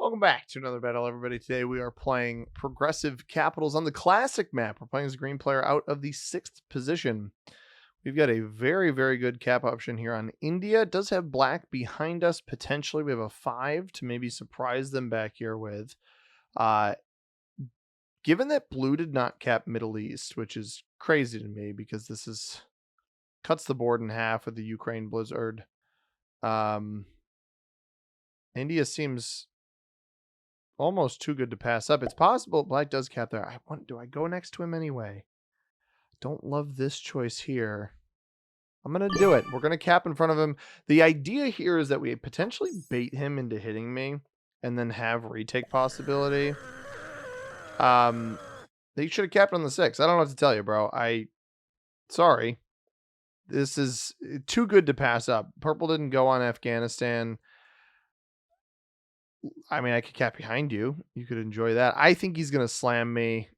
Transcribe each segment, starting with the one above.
Welcome back to another battle, everybody. Today we are playing Progressive Capitals on the classic map. We're playing as a green player out of the 6th position. We've got a very, very good cap option here on India. It does have black behind us, potentially. We have a 5 to maybe surprise them back here with. Given that blue did not cap Middle East, which is crazy to me because this is cuts the board in half with the Ukraine blizzard. India seems almost too good to pass up. It's possible black does cap there. Do I go next to him anyway? Don't love this choice here. I'm going to do it. We're going to cap in front of him. The idea here is that we potentially bait him into hitting me and then have retake possibility. They should have capped on the 6. I don't know what to tell you, bro. Sorry. This is too good to pass up. Purple didn't go on Afghanistan. I mean, I could cap behind you. You could enjoy that. I think he's going to slam me.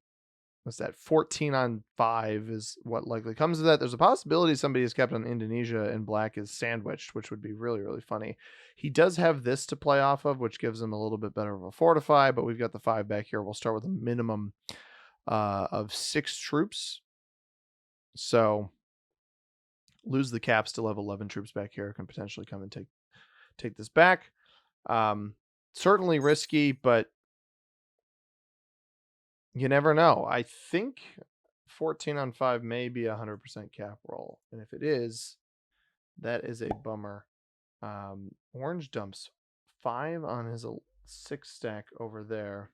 What's that? 14 on 5 is what likely comes of that. There's a possibility somebody is capped on Indonesia and black is sandwiched, which would be really, really funny. He does have this to play off of, which gives him a little bit better of a fortify, but we've got the 5 back here. We'll start with a minimum of 6 troops. So lose the cap, still have 11 troops back here. Can potentially come and take this back. Certainly risky, but you never know. I think 14 on 5 may be 100% cap roll. And if it is, that is a bummer. Orange dumps 5 on his 6 stack over there.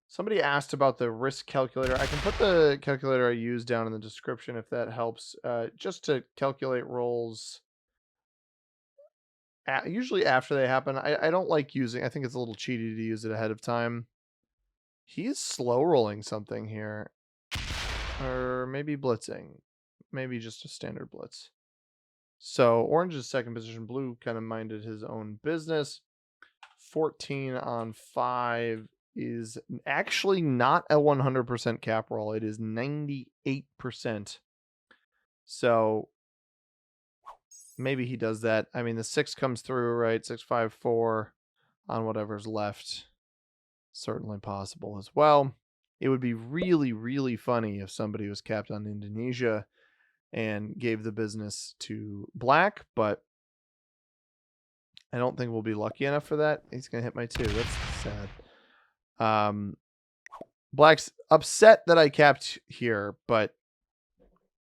Somebody asked about the risk calculator. I can put the calculator I use down in the description if that helps. Just to calculate rolls. Usually after they happen. I don't like using. I think it's a little cheaty to use it ahead of time. He's slow rolling something here. Or maybe blitzing. Maybe just a standard blitz. So orange is second position. Blue kind of minded his own business. 14 on 5 is actually not a 100% cap roll. It is 98%. So maybe he does that. I mean, the 6 comes through, right? 6, 5, 4 on whatever's left. Certainly possible as well. It would be really, really funny if somebody was capped on Indonesia and gave the business to black, but I don't think we'll be lucky enough for that. He's going to hit my 2. That's sad. Black's upset that I capped here, but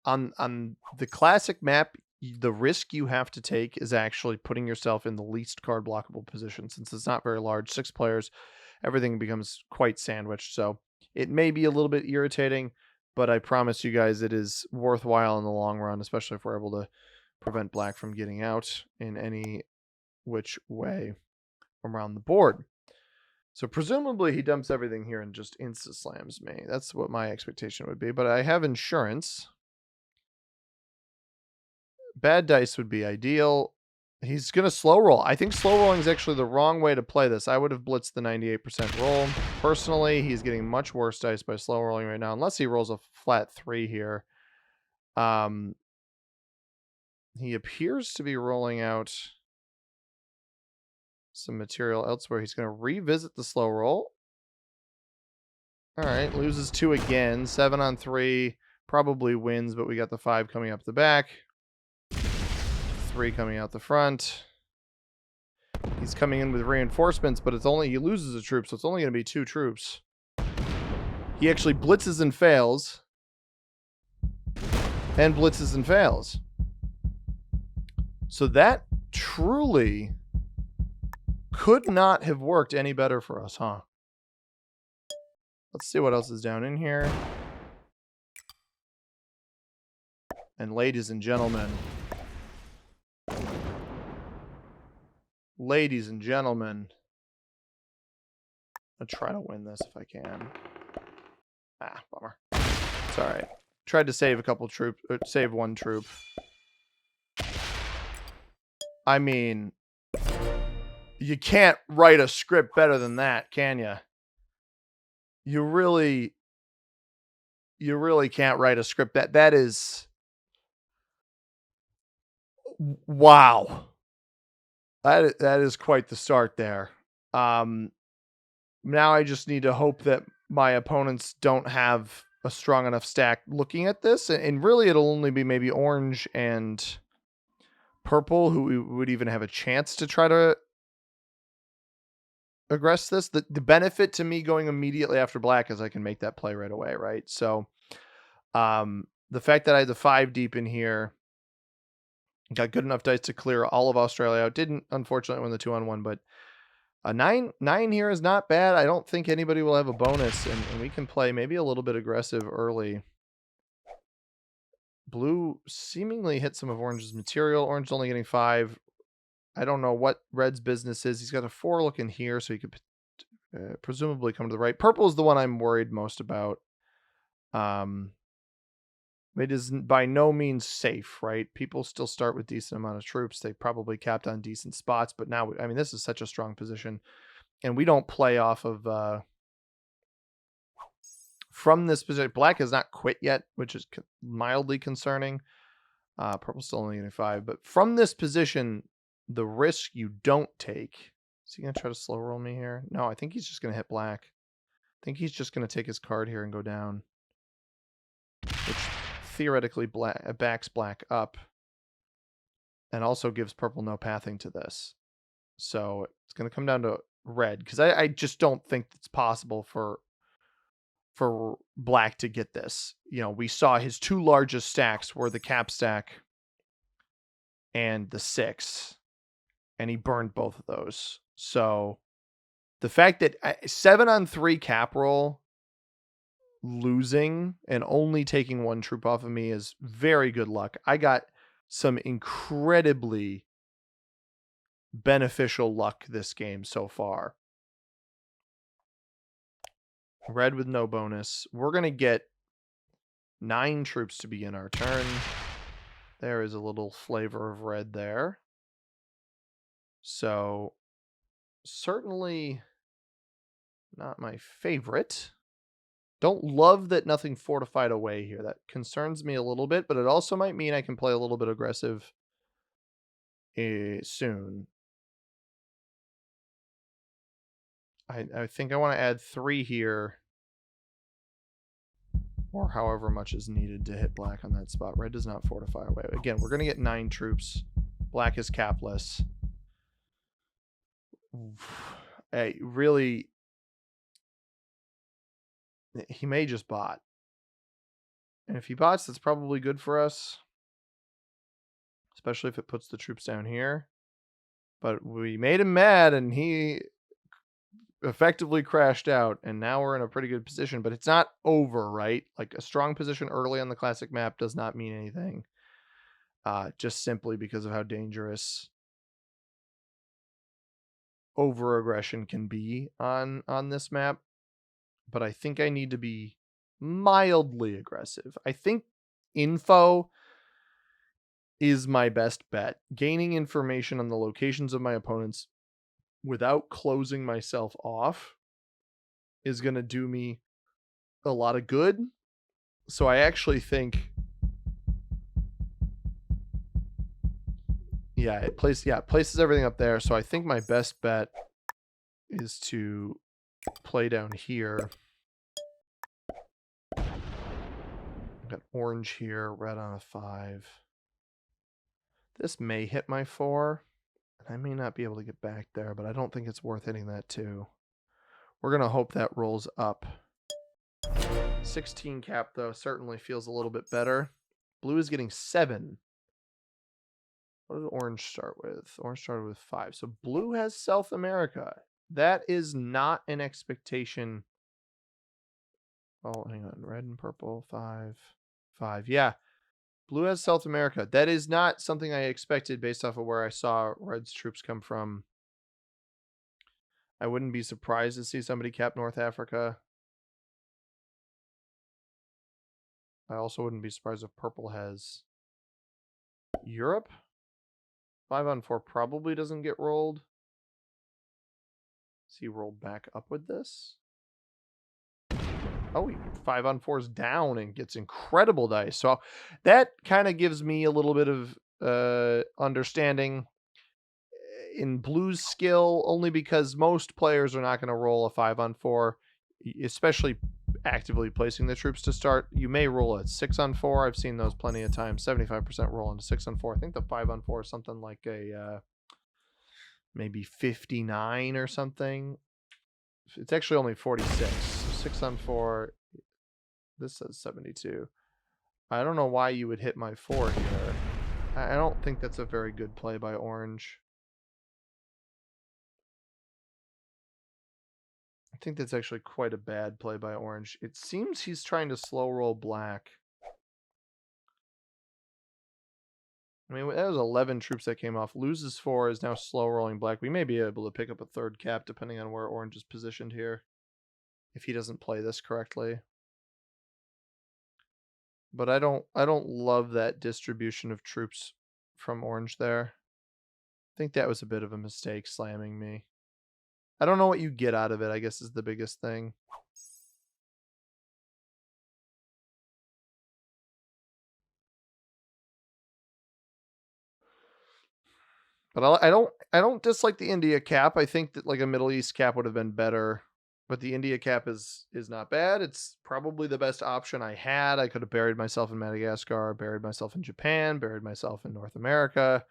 on the classic map, the risk you have to take is actually putting yourself in the least card blockable position. Since it's not very large, 6 players, everything becomes quite sandwiched. So it may be a little bit irritating, but I promise you guys it is worthwhile in the long run, especially if we're able to prevent black from getting out in any which way around the board. So presumably he dumps everything here and just insta slams me. That's what my expectation would be, but I have insurance. Bad dice would be ideal. He's going to slow roll. I think slow rolling is actually the wrong way to play this. I would have blitzed the 98% roll. Personally, he's getting much worse dice by slow rolling right now, unless he rolls a flat 3 here. He appears to be rolling out some material elsewhere. He's going to revisit the slow roll. All right, loses 2 again. 7 on 3, probably wins, but we got the 5 coming up the back. 3 coming out the front. He's coming in with reinforcements, but he loses a troop, so it's only going to be 2 troops. He actually blitzes and fails. And blitzes and fails. So that truly could not have worked any better for us, huh? Let's see what else is down in here. And ladies and gentlemen, I'll try to win this if I can. Bummer. It's all right. Tried to save a couple troops, save 1 troop. I mean, you can't write a script better than that, can you? You really can't write a script that is wow. That is quite the start there. Now I just need to hope that my opponents don't have a strong enough stack looking at this. And really, it'll only be maybe orange and purple who would even have a chance to try to aggress this. The benefit to me going immediately after black is I can make that play right away, right? So the fact that I had the 5 deep in here, got good enough dice to clear all of Australia out. Didn't, unfortunately, win the 2-on-1, but a 9 here is not bad. I don't think anybody will have a bonus, and we can play maybe a little bit aggressive early. Blue seemingly hit some of orange's material. Orange only getting 5. I don't know what red's business is. He's got a 4 looking here, so he could presumably come to the right. Purple is the one I'm worried most about. It is by no means safe, right? People still start with decent amount of troops. They probably capped on decent spots, but now, I mean, this is such a strong position, and we don't play off of from this position. Black has not quit yet, which is mildly concerning. Purple's still only getting 5, but from this position, the risk you don't take. Is he gonna try to slow roll me here? No, I think he's just gonna hit black. I think he's just gonna take his card here and go down, which theoretically backs black up and also gives purple no pathing to this. So it's going to come down to red, because I just don't think it's possible for black to get this. You know, we saw his 2 largest stacks were the cap stack and the 6, and he burned both of those. So the fact that 7-on-3 cap roll, losing and only taking 1 troop off of me is very good luck. I got some incredibly beneficial luck this game so far. Red with no bonus. We're going to get 9 troops to begin our turn. There is a little flavor of red there. So certainly not my favorite. Don't love that nothing fortified away here. That concerns me a little bit, but it also might mean I can play a little bit aggressive soon. I think I want to add 3 here, or however much is needed to hit black on that spot. Red does not fortify away. Again, we're going to get 9 troops. Black is capless. Hey, really, he may just bot. And if he bots, that's probably good for us, especially if it puts the troops down here. But we made him mad, and he effectively crashed out, and now we're in a pretty good position. But it's not over, right? Like, a strong position early on the classic map does not mean anything, just simply because of how dangerous over aggression can be on this map. But I think I need to be mildly aggressive. I think info is my best bet. Gaining information on the locations of my opponents without closing myself off is going to do me a lot of good. So I actually think, it places everything up there. So I think my best bet is to play down here. Got orange here, red on a 5. This may hit my 4. I may not be able to get back there, but I don't think it's worth hitting that too. We're going to hope that rolls up. 16 cap, though, certainly feels a little bit better. Blue is getting 7. What did orange start with? Orange started with 5. So blue has South America. That is not an expectation. Oh, hang on. Red and purple, 5. 5. Yeah. Blue has South America. That is not something I expected based off of where I saw red's troops come from. I wouldn't be surprised to see somebody cap North Africa. I also wouldn't be surprised if purple has Europe. 5-on-4 probably doesn't get rolled. Is he rolled back up with this? Oh, 5-on-4 is down and gets incredible dice. So that kind of gives me a little bit of understanding. in blue's skill, only because most players are not going to roll a 5-on-4, especially actively placing the troops to start. You may roll a 6-on-4. I've seen those plenty of times. 75% roll into 6-on-4. I think the 5-on-4 is something like a maybe 59 or something. It's actually only 46. 6-on-4. This says 72. I don't know why you would hit my 4 here. I don't think that's a very good play by orange. I think that's actually quite a bad play by orange. It seems he's trying to slow roll black. I mean, that was 11 troops that came off. Loses 4, is now slow rolling black. We may be able to pick up a third cap depending on where orange is positioned here, if he doesn't play this correctly. But I don't love that distribution of troops from orange there. I think that was a bit of a mistake, slamming me. I don't know what you get out of it, I guess, is the biggest thing. But I don't dislike the India cap. I think that like a Middle East cap would have been better. But the India cap is not bad. It's probably the best option I had. I could have buried myself in Madagascar, buried myself in Japan, buried myself in North America.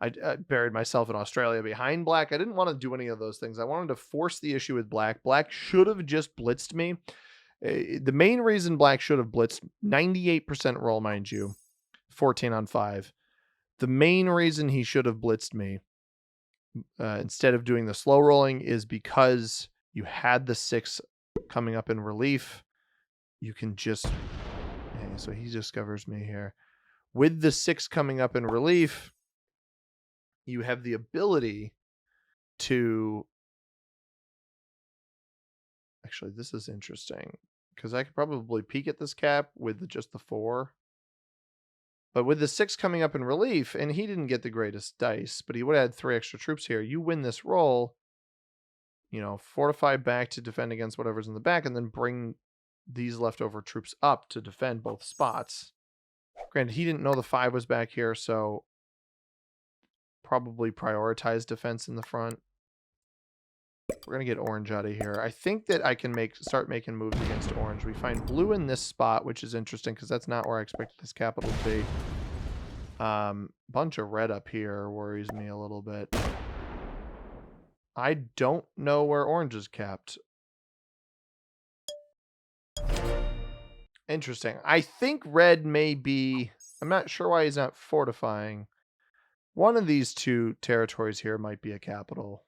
I buried myself in Australia behind black. I didn't want to do any of those things. I wanted to force the issue with black. Black should have just blitzed me. The main reason black should have blitzed, 98% roll, mind you, 14-on-5. The main reason he should have blitzed me instead of doing the slow rolling is because you had the 6 coming up in relief. You can just... Okay, so he discovers me here. With the 6 coming up in relief, you have the ability to... Actually, this is interesting, because I could probably peek at this cap with just the 4. But with the 6 coming up in relief, and he didn't get the greatest dice, but he would have had 3 extra troops here. You win this roll, you know, fortify back to defend against whatever's in the back, and then bring these leftover troops up to defend both spots. Granted, he didn't know the 5 was back here, so probably prioritize defense in the front. We're going to get orange out of here. I think that I can start making moves against orange. We find blue in this spot, which is interesting because that's not where I expected this capital to be. Bunch of red up here worries me a little bit. I don't know where orange is capped. Interesting. I think red may be... I'm not sure why he's not fortifying. One of these 2 territories here might be a capital,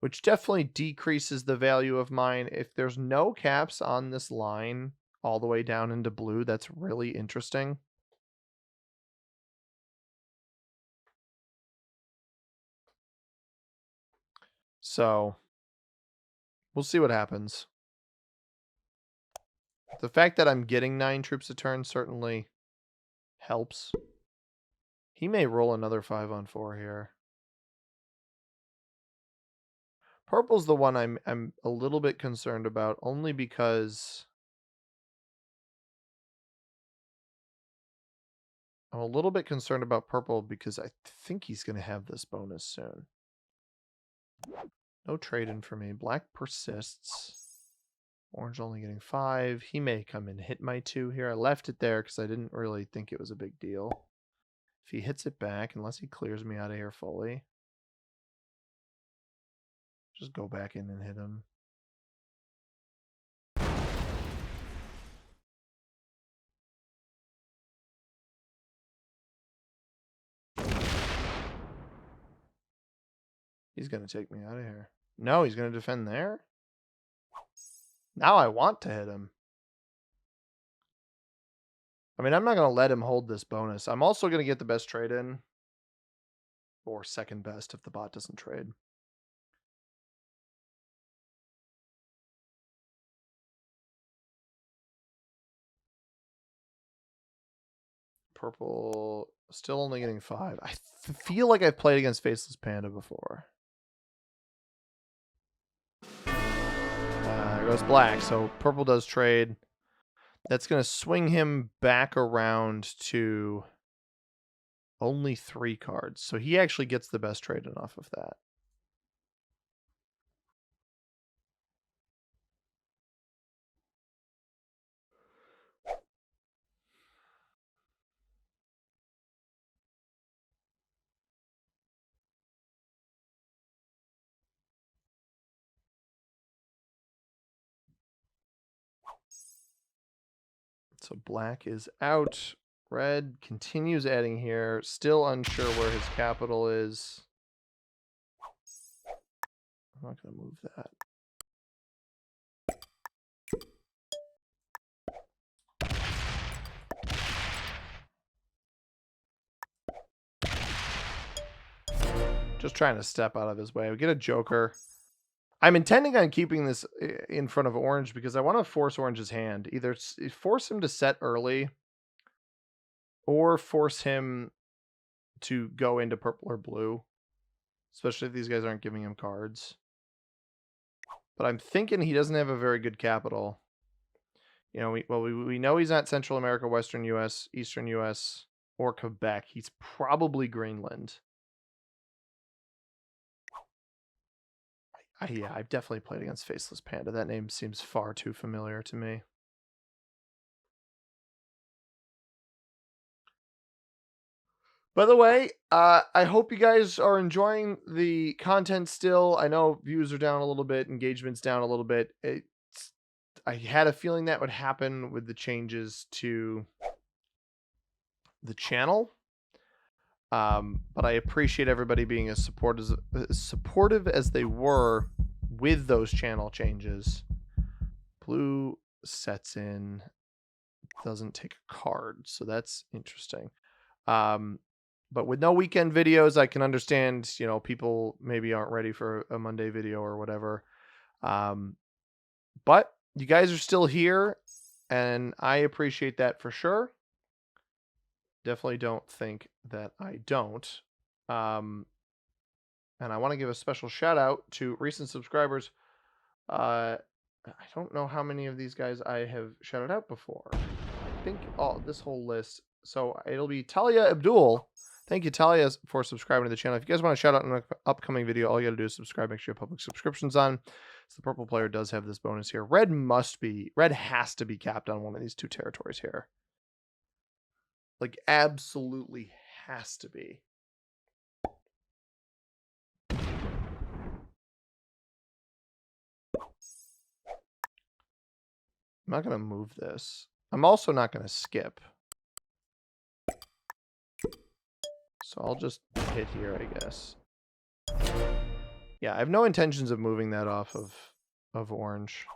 which definitely decreases the value of mine. If there's no caps on this line all the way down into blue, that's really interesting. So we'll see what happens. The fact that I'm getting 9 troops a turn certainly helps. He may roll another 5-on-4 here. Purple's the one I'm a little bit concerned about, only because I'm a little bit concerned about purple because I think he's going to have this bonus soon. No trade in for me. Black persists. Orange only getting 5. He may come and hit my 2 here. I left it there because I didn't really think it was a big deal. If he hits it back, unless he clears me out of here fully, just go back in and hit him. He's going to take me out of here. No, he's going to defend there? Now I want to hit him. I mean, I'm not going to let him hold this bonus. I'm also going to get the best trade in. Or second best if the bot doesn't trade. Purple still only getting 5. I feel like I've played against Faceless Panda before. There goes black. So purple does trade. That's going to swing him back around to Only 3 cards. So he actually gets the best trade-in off of that. So black is out. Red continues adding here. Still unsure where his capital is. I'm not going to move that. Just trying to step out of his way. We get a joker. I'm intending on keeping this in front of orange because I want to force orange's hand. Either force him to set early or force him to go into purple or blue, especially if these guys aren't giving him cards. But I'm thinking he doesn't have a very good capital. You know, we know he's not Central America, Western U.S., Eastern U.S., or Quebec. He's probably Greenland. Yeah, I've definitely played against Faceless Panda. That name seems far too familiar to me. By the way, I hope you guys are enjoying the content still. I know views are down a little bit, engagement's down a little bit. I had a feeling that would happen with the changes to the channel. But I appreciate everybody being as supportive as they were with those channel changes. Blue sets in, doesn't take a card, so that's interesting. But with no weekend videos, I can understand, you know, people maybe aren't ready for a Monday video or whatever. But you guys are still here, and I appreciate that for sure. Definitely don't think that I don't. And I want to give a special shout out to recent subscribers. I don't know how many of these guys I have shouted out before. I think this whole list. So it'll be Talia Abdul. Thank you, Talia, for subscribing to the channel. If you guys want to shout out in an upcoming video, all you got to do is subscribe. Make sure you have public subscriptions on. So the purple player does have this bonus here. Red has to be capped on one of these 2 territories here. Like, absolutely has to be. I'm not going to move this. I'm also not going to skip. So I'll just hit here, I guess. Yeah, I have no intentions of moving that off of orange.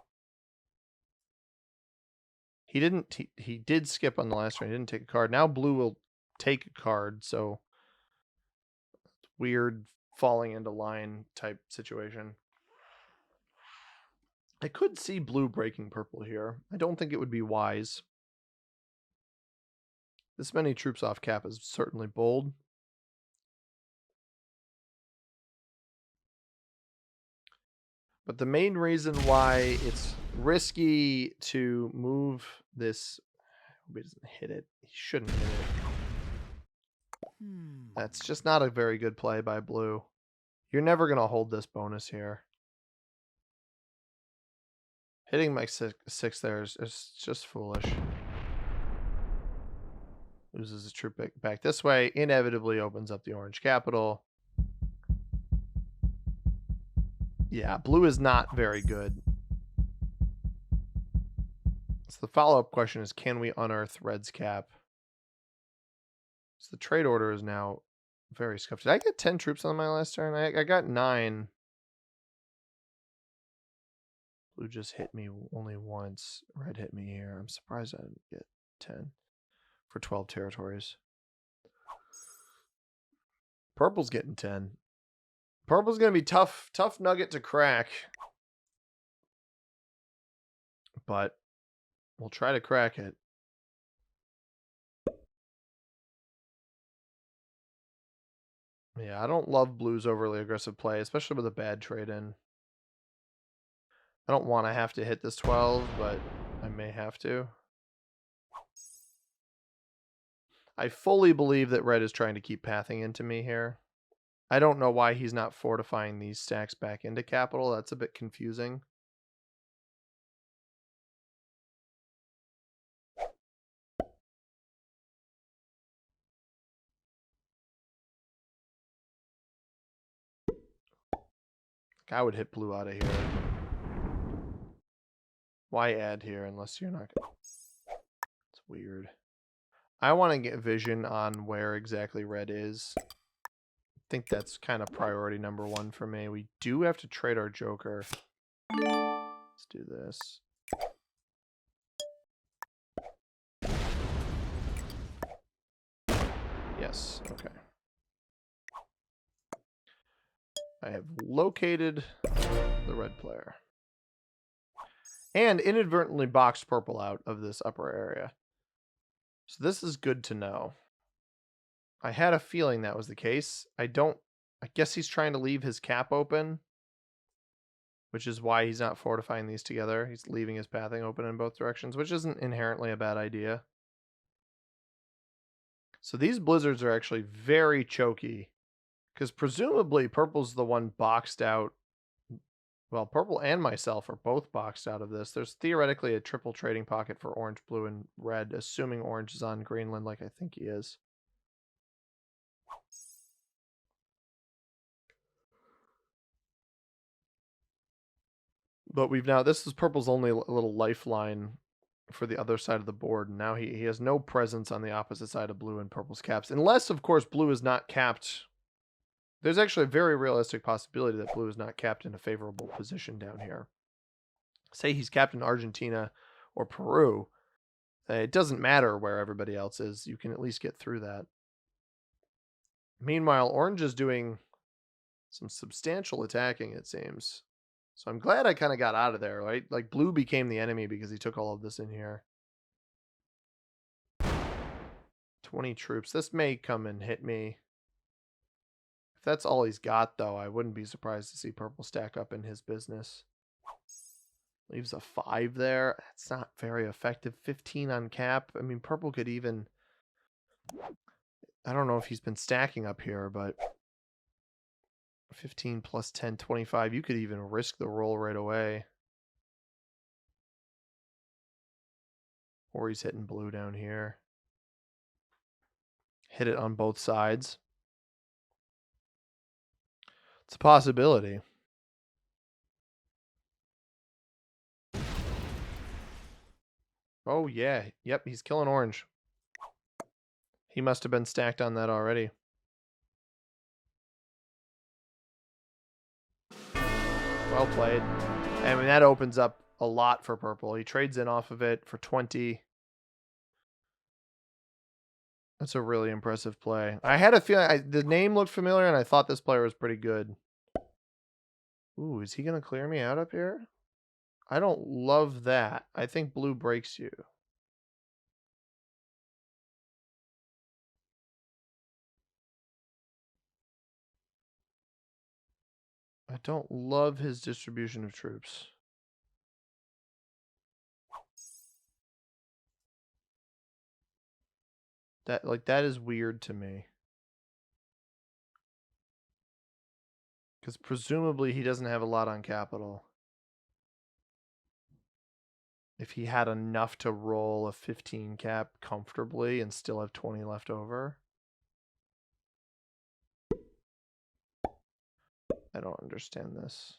He didn't. He did skip on the last turn. He didn't take a card. Now blue will take a card, so weird falling into line type situation. I could see blue breaking purple here. I don't think it would be wise. This many troops off cap is certainly bold. But the main reason why it's risky to move this, I hope he doesn't hit it. He shouldn't hit it. That's just not a very good play by blue. You're never going to hold this bonus here. Hitting my 6 there is just foolish. Loses a troop back this way. Inevitably opens up the orange capital. Yeah, blue is not very good. So the follow-up question is, can we unearth red's cap? So the trade order is now very scuffed. Did I get 10 troops on my last turn? I got 9. Blue just hit me only once. Red hit me here. I'm surprised I didn't get 10 for 12 territories. Purple's getting 10. Purple's going to be tough nugget to crack. But we'll try to crack it. Yeah, I don't love blue's overly aggressive play, especially with a bad trade-in. I don't want to have to hit this 12, but I may have to. I fully believe that red is trying to keep pathing into me here. I don't know why he's not fortifying these stacks back into capital. That's a bit confusing. I would hit blue out of here. Why add here unless you're not gonna... It's weird. I want to get vision on where exactly red is. I think that's kind of priority number one for me. We do have to trade our joker. Let's do this. Yes, okay. I have located the red player. And inadvertently boxed purple out of this upper area. So this is good to know. I had a feeling that was the case. I guess he's trying to leave his cap open, which is why he's not fortifying these together. He's leaving his pathing open in both directions, which isn't inherently a bad idea. So these blizzards are actually very choky, because presumably purple's the one boxed out. Well, purple and myself are both boxed out of this. There's theoretically a triple trading pocket for orange, blue, and red, assuming orange is on Greenland like I think he is. But this is purple's only little lifeline for the other side of the board. And now he has no presence on the opposite side of blue and purple's caps. Unless, of course, blue is not capped. There's actually a very realistic possibility that blue is not capped in a favorable position down here. Say he's capped in Argentina or Peru. It doesn't matter where everybody else is. You can at least get through that. Meanwhile, orange is doing some substantial attacking, it seems. So I'm glad I kind of got out of there, right? Like, blue became the enemy because he took all of this in here. 20 troops. This may come and hit me. If that's all he's got, though, I wouldn't be surprised to see purple stack up in his business. Leaves a 5 there. That's not very effective. 15 on cap. I mean, purple could even... I don't know if he's been stacking up here, but... 15 plus 10, 25. You could even risk the roll right away. Or he's hitting blue down here. Hit it on both sides. It's a possibility. Oh, yeah. Yep, he's killing orange. He must have been stacked on that already. Well played. I mean, that opens up a lot for purple. He trades in off of it for 20. That's a really impressive play. I had a feeling the name looked familiar, and I thought this player was pretty good. Ooh, is he going to clear me out up here? I don't love that. I think blue breaks you. I don't love his distribution of troops. That is weird to me. Because presumably he doesn't have a lot on capital. If he had enough to roll a 15 cap comfortably and still have 20 left over. I don't understand this.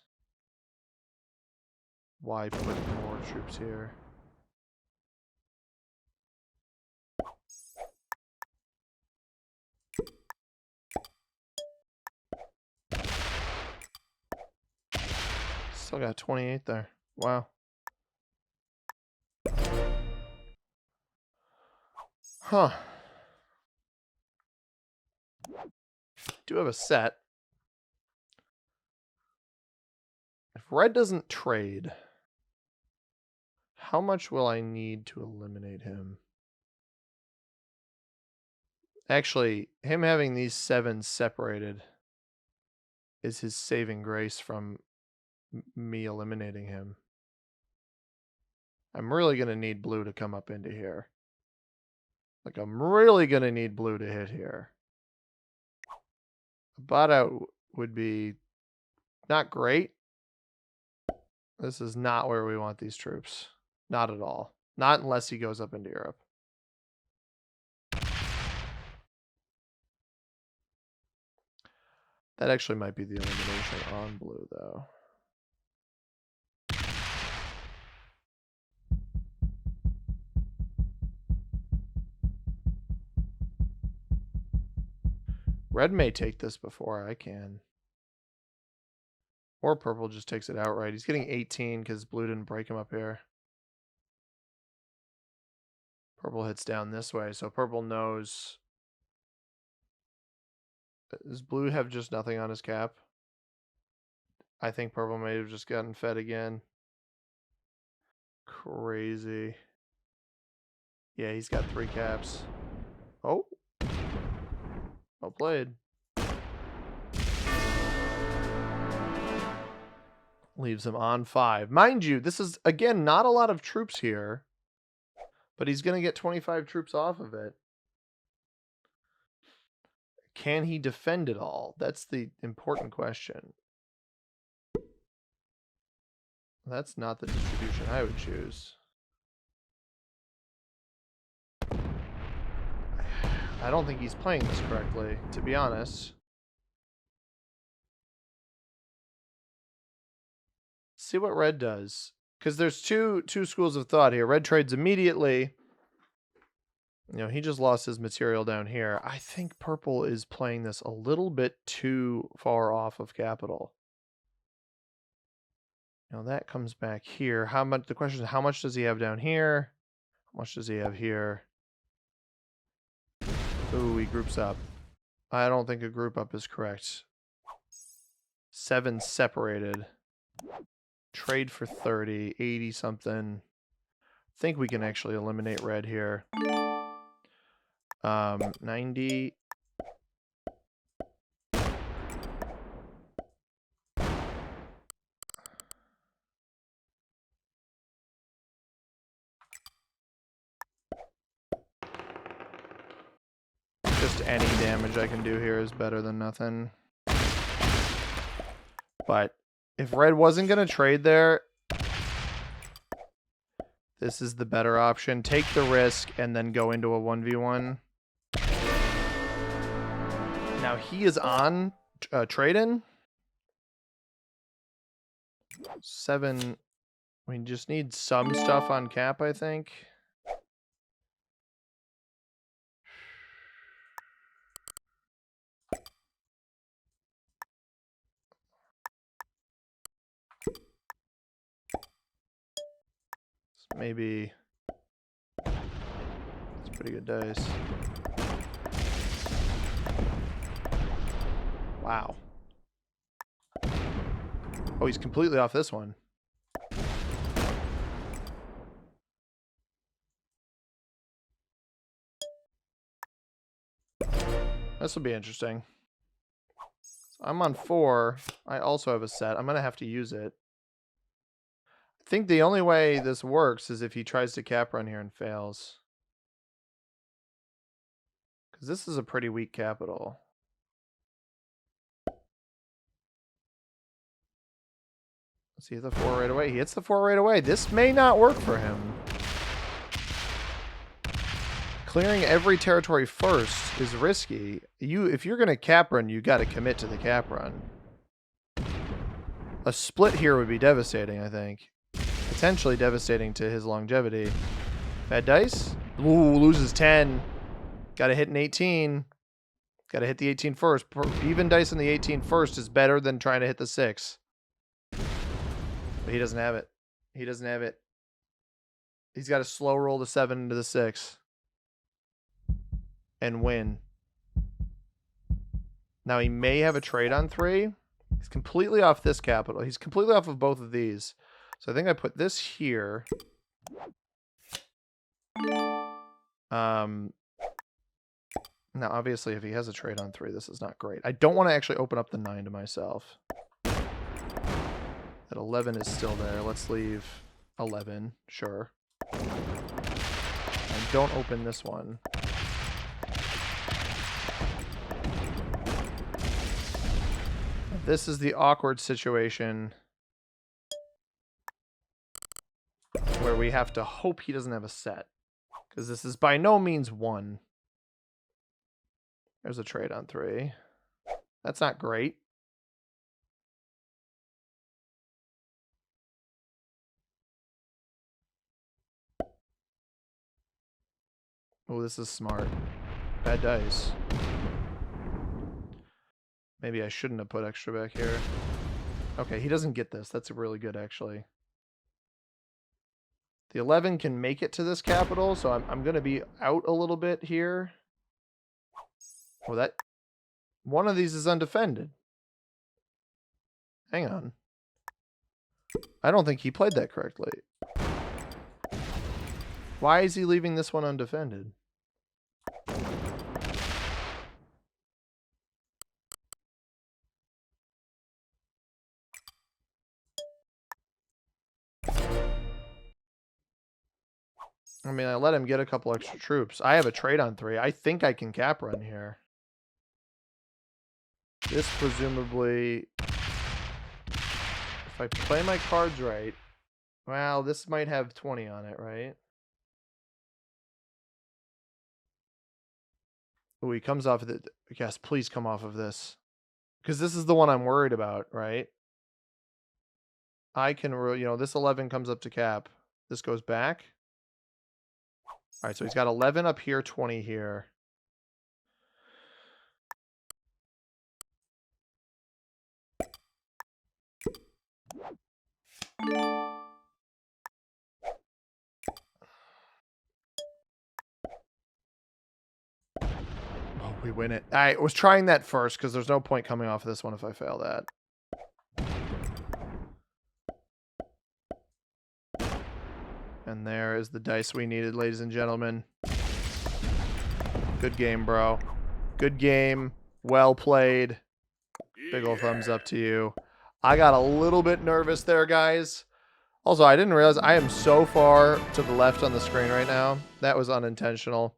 Why put more troops here? Still got 28 there. Wow. Huh. Do have a set. If red doesn't trade, how much will I need to eliminate him? Actually, him having these 7 separated is his saving grace from me eliminating him. I'm really going to need blue to come up into here. Like, I'm really going to need blue to hit here. A bot out would be not great. This is not where we want these troops. Not at all. Not unless he goes up into Europe. That actually might be the elimination on blue, though. Red may take this before I can. Or purple just takes it outright. He's getting 18 because blue didn't break him up here. Purple hits down this way, so purple knows. Does blue have just nothing on his cap? I think purple may have just gotten fed again. Crazy. Yeah, he's got 3 caps. Oh. Well played. Leaves him on 5. Mind you, this is, again, not a lot of troops here. But he's going to get 25 troops off of it. Can he defend it all? That's the important question. That's not the distribution I would choose. I don't think he's playing this correctly, to be honest. See what red does. Because there's two schools of thought here. Red trades immediately. You know, he just lost his material down here. I think purple is playing this a little bit too far off of capital. Now that comes back here. How much? The question is, how much does he have down here? How much does he have here? Ooh, he groups up. I don't think a group up is correct. 7 separated. Trade for 30, 80 something. I think we can actually eliminate red here. 90. Just any damage I can do here is better than nothing. But if red wasn't going to trade there, this is the better option. Take the risk and then go into a 1v1. Now he is on trade-in. 7. We just need some stuff on cap, I think. Maybe it's pretty good dice. Wow. Oh, he's completely off this one. This will be interesting. I'm on 4. I also have a set. I'm going to have to use it. I think the only way this works is if he tries to cap run here and fails. Because this is a pretty weak capital. Let's see, hit the 4 right away. He hits the 4 right away. This may not work for him. Clearing every territory first is risky. If you're going to cap run, you got to commit to the cap run. A split here would be devastating, I think. Potentially devastating to his longevity. Bad dice. Ooh, loses 10. Got to hit an 18. Got to hit the 18 first. Even dice on the 18 first is better than trying to hit the 6. But he doesn't have it. He doesn't have it. He's got to slow roll the 7 into the 6. And win. Now he may have a trade on 3. He's completely off this capital. He's completely off of both of these. So I think I put this here. Now obviously if he has a trade on 3, this is not great. I don't want to actually open up the 9 to myself. That 11 is still there. Let's leave 11. Sure. And don't open this one. this is the awkward situation where we have to hope he doesn't have a set. Because this is by no means one. There's a trade on 3. That's not great. Oh, this is smart. Bad dice. Maybe I shouldn't have put extra back here. Okay, he doesn't get this. That's really good, actually. The 11 can make it to this capital, so I'm going to be out a little bit here. Oh, that... One of these is undefended. Hang on. I don't think he played that correctly. Why is he leaving this one undefended? I mean, I let him get a couple extra troops. I have a trade on 3. I think I can cap run here. This presumably... If I play my cards right... Well, this might have 20 on it, right? Oh, he comes off of it. Yes, please come off of this. Because this is the one I'm worried about, right? I can, you know, this 11 comes up to cap. This goes back. All right, so he's got 11 up here, 20 here. Oh, we win it. I was trying that first because there's no point coming off of this one if I fail that. And there is the dice we needed, ladies and gentlemen. Good game, bro. Good game. Well played. Big ol' thumbs up to you. I got a little bit nervous there, guys. Also, I didn't realize I am so far to the left on the screen right now. That was unintentional.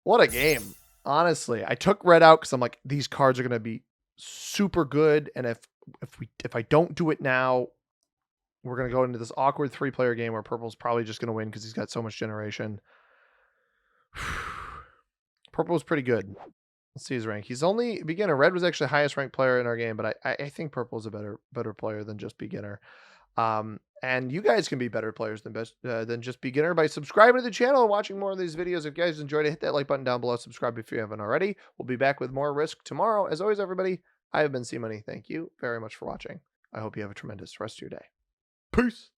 What a game. Honestly, I took red out because I'm like, these cards are going to be super good. And if I don't do it now, we're going to go into this awkward 3-player game where purple's probably just going to win because he's got so much generation. Purple's pretty good. Let's see his rank. He's only beginner. Red was actually the highest ranked player in our game, but I think purple's a better player than just beginner. And you guys can be better players than just beginner by subscribing to the channel and watching more of these videos. If you guys enjoyed it, hit that like button down below. Subscribe if you haven't already. We'll be back with more Risk tomorrow. As always, everybody, I have been C-Money. Thank you very much for watching. I hope you have a tremendous rest of your day. Peace.